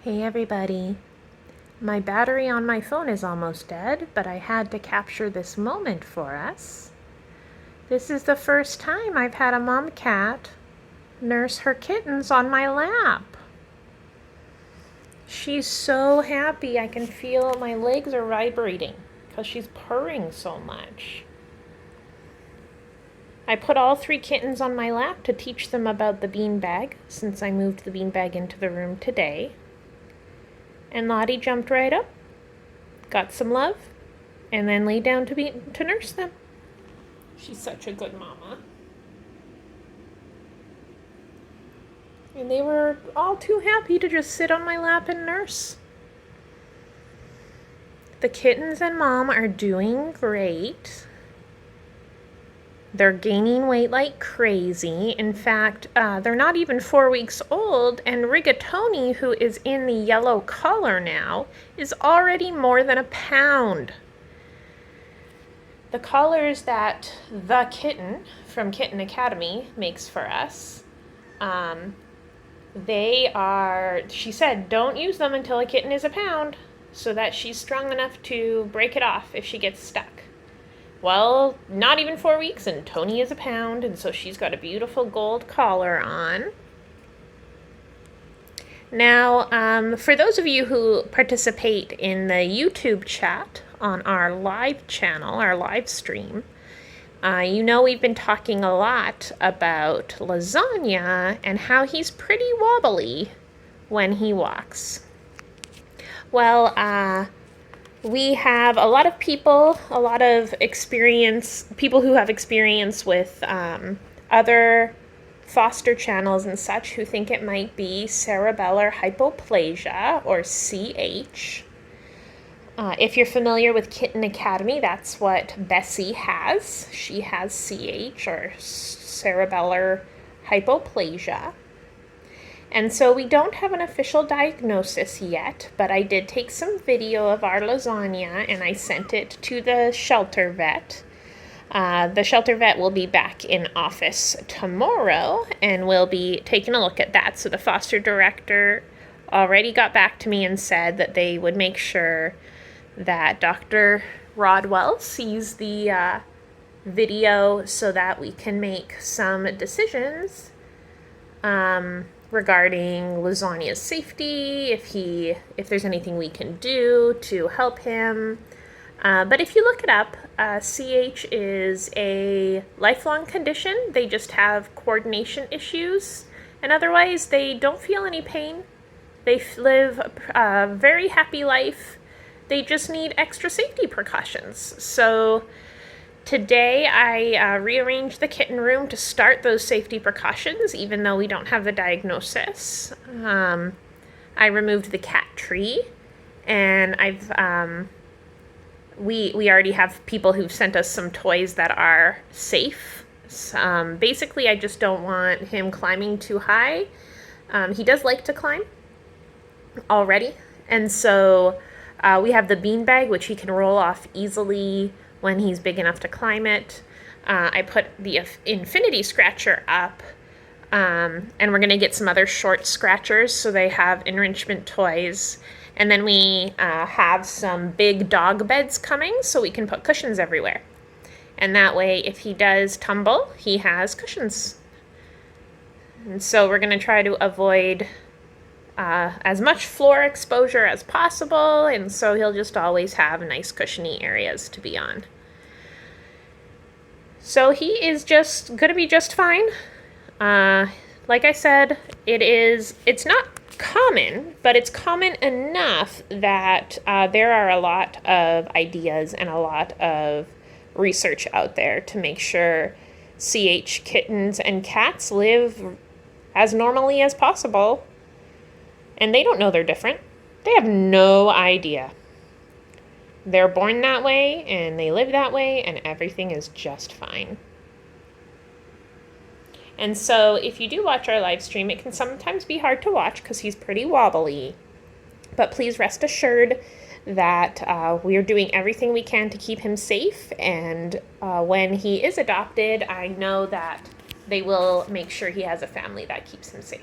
Hey everybody. My battery on my phone is almost dead, but I had to capture this moment for us. This is the first time I've had a mom cat nurse her kittens on my lap. She's so happy. I can feel my legs are vibrating because she's purring so much. I put all 3 kittens on my lap to teach them about the beanbag since I moved the beanbag into the room today. And Lotti jumped right up, got some love, and then lay down to nurse them. She's such a good mama. And they were all too happy to just sit on my lap and nurse. The kittens and mom are doing great. They're gaining weight like crazy. In fact, they're not even 4 weeks old, and Rigatoni, who is in the yellow collar now, is already more than a pound. The collars that the Kitten from Kitten Academy makes for us, she said, don't use them until a kitten is a pound, so that she's strong enough to break it off if she gets stuck. Well, not even 4 weeks, and Tony is a pound, and so she's got a beautiful gold collar on. Now, for those of you who participate in the YouTube chat on our live channel, our live stream, you know we've been talking a lot about Lasagna and how he's pretty wobbly when he walks. Well, we have a lot of people, a lot of people who have experience with other foster channels and such who think it might be cerebellar hypoplasia, or CH. If you're familiar with Kitten Academy, that's what Bessie has. She has CH, or cerebellar hypoplasia. And so we don't have an official diagnosis yet, but I did take some video of our Lasagna and I sent it to the shelter vet. The shelter vet will be back in office tomorrow and we'll be taking a look at that. So the foster director already got back to me and said that they would make sure that Dr. Rodwell sees the video so that we can make some decisions regarding Lasagna's safety, if there's anything we can do to help him. But if you look it up, CH is a lifelong condition. They just have coordination issues, and otherwise they don't feel any pain. They live a very happy life. They just need extra safety precautions. So today I rearranged the kitten room to start those safety precautions, even though we don't have the diagnosis. I removed the cat tree, and we already have people who've sent us some toys that are safe. Basically, I just don't want him climbing too high. He does like to climb already, and so we have the beanbag, which he can roll off easily when he's big enough to climb it. I put the infinity scratcher up, and we're going to get some other short scratchers so they have enrichment toys. And then we have some big dog beds coming so we can put cushions everywhere. And that way, if he does tumble, he has cushions. And so we're going to try to avoid as much floor exposure as possible, and so he'll just always have nice cushiony areas to be on. So he is just going to be just fine. Like I said, it's not common, but it's common enough that there are a lot of ideas and a lot of research out there to make sure CH kittens and cats live as normally as possible. And they don't know they're different. They have no idea. They're born that way, and they live that way, and everything is just fine. And so if you do watch our live stream, it can sometimes be hard to watch because he's pretty wobbly. But please rest assured that we are doing everything we can to keep him safe. And when he is adopted, I know that they will make sure he has a family that keeps him safe.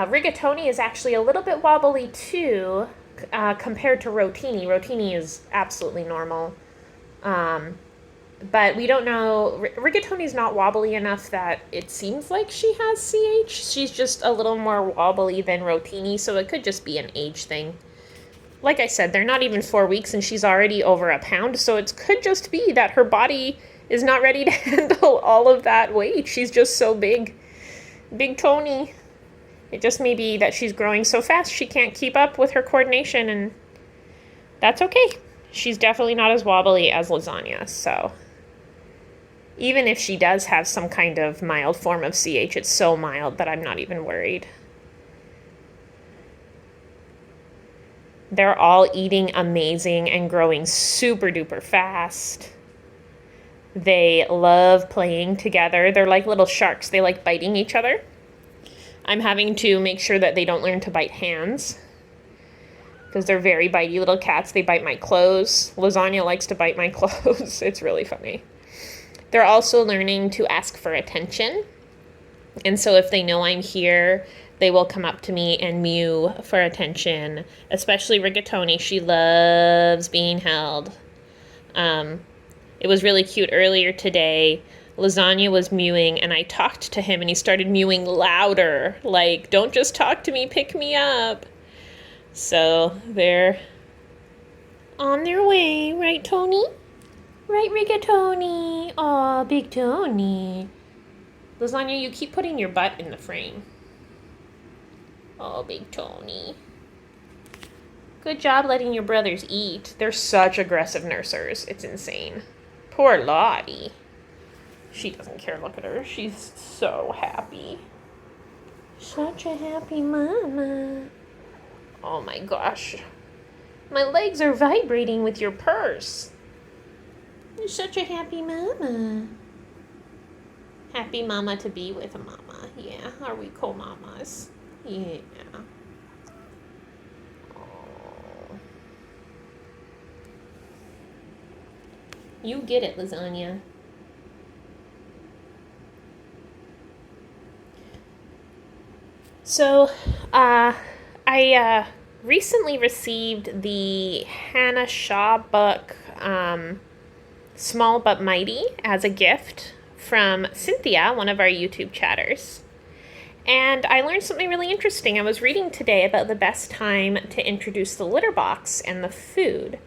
Rigatoni is actually a little bit wobbly too, compared to Rotini. Rotini is absolutely normal. But we don't know. Rigatoni's not wobbly enough that it seems like she has CH. She's just a little more wobbly than Rotini, so it could just be an age thing. Like I said, they're not even 4 weeks and she's already over a pound, so it could just be that her body is not ready to handle all of that weight. She's just so big. Big Tony. It just may be that she's growing so fast she can't keep up with her coordination, and that's okay. She's definitely not as wobbly as Lasagna, so even if she does have some kind of mild form of CH, it's so mild that I'm not even worried. They're all eating amazing and growing super duper fast. They love playing together. They're like little sharks. They like biting each other. I'm having to make sure that they don't learn to bite hands, because they're very bitey little cats. They bite my clothes. Lasagna likes to bite my clothes. It's really funny. They're also learning to ask for attention. And so if they know I'm here, they will come up to me and mew for attention, especially Rigatoni. She loves being held. It was really cute earlier today. Lasagna was mewing, and I talked to him, and he started mewing louder. Like, don't just talk to me, pick me up. So they're on their way, right, Tony? Right, Rigatoni? Aw, big Tony. Lasagna, you keep putting your butt in the frame. Oh, big Tony. Good job letting your brothers eat. They're such aggressive nursers. It's insane. Poor Lotti. She doesn't care. Look at her. She's so happy. Such a happy mama. Oh my gosh. My legs are vibrating with your purse. You're such a happy mama. Happy mama to be with a mama. Yeah, are we co-mamas? Yeah. Oh. You get it, Lasagna. So, I recently received the Hannah Shaw book, Small But Mighty, as a gift from Cynthia, one of our YouTube chatters. And I learned something really interesting. I was reading today about the best time to introduce the litter box and the food.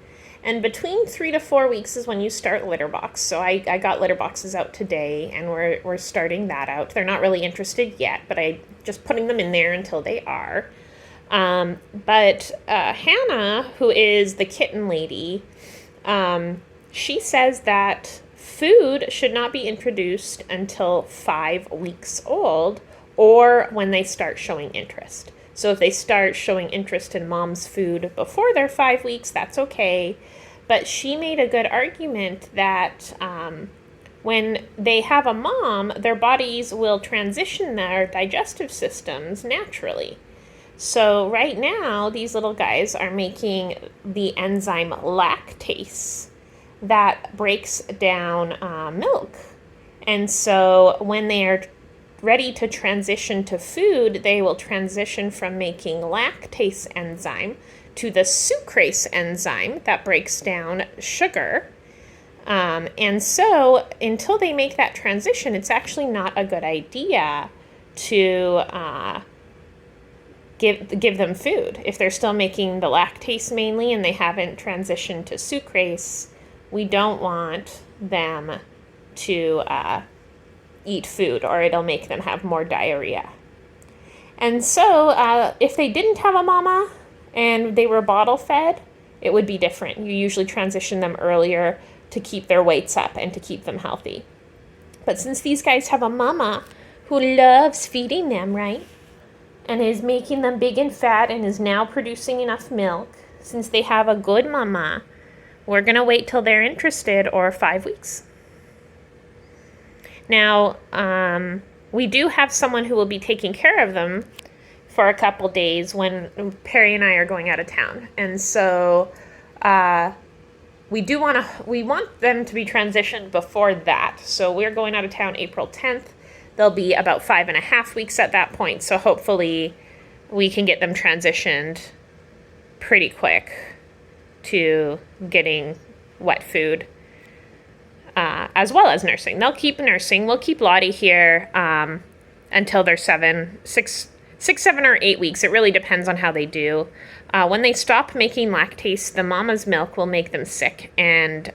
And between 3 to 4 weeks is when you start litter box. So I got litter boxes out today, and we're starting that out. They're not really interested yet, but I just putting them in there until they are. But Hannah, who is the kitten lady, she says that food should not be introduced until 5 weeks old, or when they start showing interest. So if they start showing interest in mom's food before they're 5 weeks, that's okay. But she made a good argument that when they have a mom, their bodies will transition their digestive systems naturally. So right now, these little guys are making the enzyme lactase that breaks down milk. And so when they are ready to transition to food, they will transition from making lactase enzyme to the sucrase enzyme that breaks down sugar. And so until they make that transition, it's actually not a good idea to give them food. If they're still making the lactase mainly and they haven't transitioned to sucrase, we don't want them to eat food, or it'll make them have more diarrhea. And so if they didn't have a mama and they were bottle fed, it would be different. You usually transition them earlier to keep their weights up and to keep them healthy. But since these guys have a mama who loves feeding them, right, and is making them big and fat and is now producing enough milk, since they have a good mama, we're going to wait till they're interested, or 5 weeks. Now, we do have someone who will be taking care of them for a couple days when Perry and I are going out of town. And so we want them to be transitioned before that. So we're going out of town April 10th. They'll be about 5.5 weeks at that point. So hopefully we can get them transitioned pretty quick to getting wet food, as well as nursing. They'll keep nursing. We'll keep Lotti here until they're 6, 7, or 8 weeks. It really depends on how they do. When they stop making lactase, the mama's milk will make them sick, and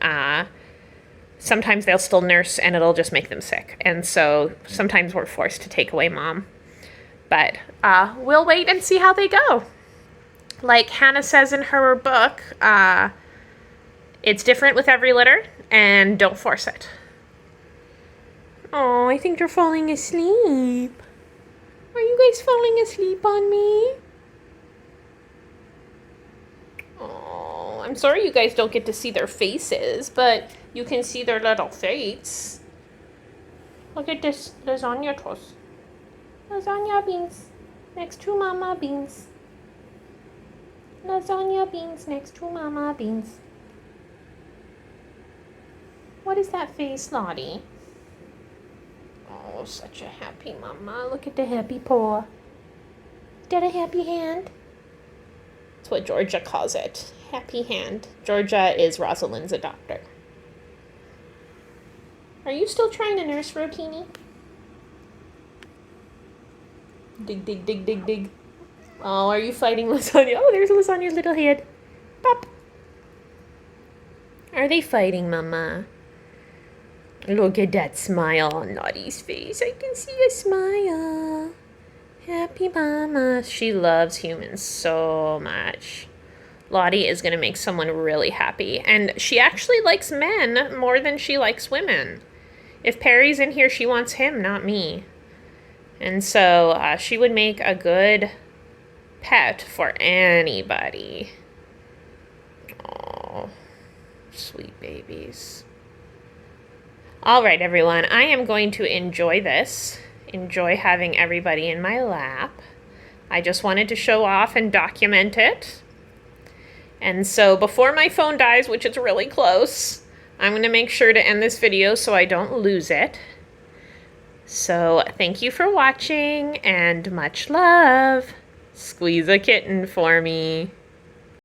sometimes they'll still nurse and it'll just make them sick. And so sometimes we're forced to take away mom. But we'll wait and see how they go. Like Hannah says in her book, it's different with every litter, and don't force it. Oh, I think you're falling asleep. Are you guys falling asleep on me? Oh, I'm sorry you guys don't get to see their faces, but you can see their little face. Look at this lasagna toast. Lasagna beans next to mama beans. Lasagna beans next to mama beans. What is that face, Lotti? Oh, such a happy mama. Look at the happy paw. Is that a happy hand? That's what Georgia calls it. Happy hand. Georgia is Rosalind's adopter. Are you still trying to nurse, Rotini? Dig, dig, dig, dig, dig. Oh, are you fighting Lasagna? Oh, there's Lasagna's little head. Pop. Are they fighting, Mama? Look at that smile on Lotti's face. I can see a smile. Happy Mama. She loves humans so much. Lotti is going to make someone really happy. And she actually likes men more than she likes women. If Perry's in here, she wants him, not me. And so she would make a good pet for anybody. Oh, sweet babies. All right, everyone. I am going to enjoy this. Enjoy having everybody in my lap. I just wanted to show off and document it. And so before my phone dies, which is really close, I'm going to make sure to end this video so I don't lose it. So thank you for watching and much love. Squeeze a kitten for me.